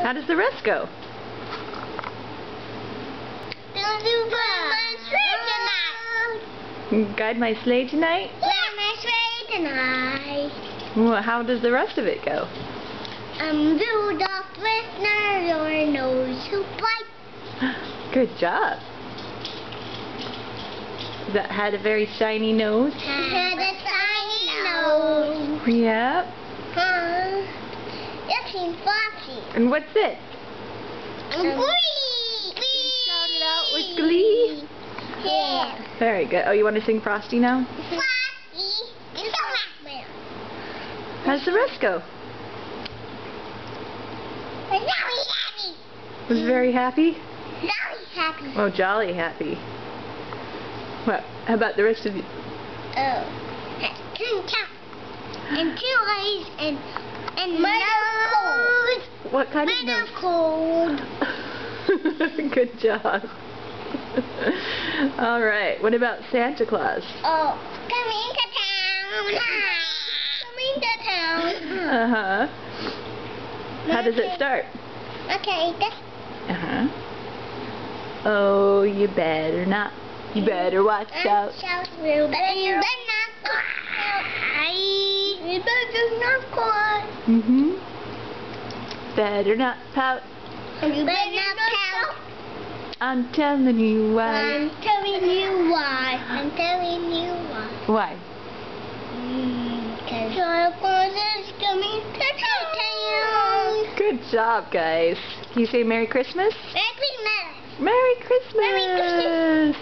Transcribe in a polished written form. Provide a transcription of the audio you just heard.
How does the rest go? Guide my sleigh tonight? Guide my sleigh tonight. Well, how does the rest of it go? Rudolph with your nose to bite. Good job. That had a very shiny nose? Had a shiny nose. Yep. Looking foxy. And what's it? Glee! Shout it out with glee. Yeah. Very good. Oh, you want to sing Frosty now? Frosty. It's a blackmail. How's the rest go? Very happy. Was very happy? Very happy. Oh, jolly happy. What? How about the rest of you? Oh. Two taps. And 2 eyes and nose. What kind of Nose nose? cold. Good job. All right. What about Santa Claus? Oh, coming to town. Coming to town. Uh-huh. How does it start? Okay, this. Uh-huh. Oh, you better not. You better watch out. You better not cry. You better not cry. Mm-hmm. Better not pout. You better not pout. I'm telling you why. I'm telling you why. I'm telling you why. Why? Because Santa Claus is coming to town. Good job, guys. Can you say Merry Christmas? Merry Christmas. Merry Christmas! Merry Christmas.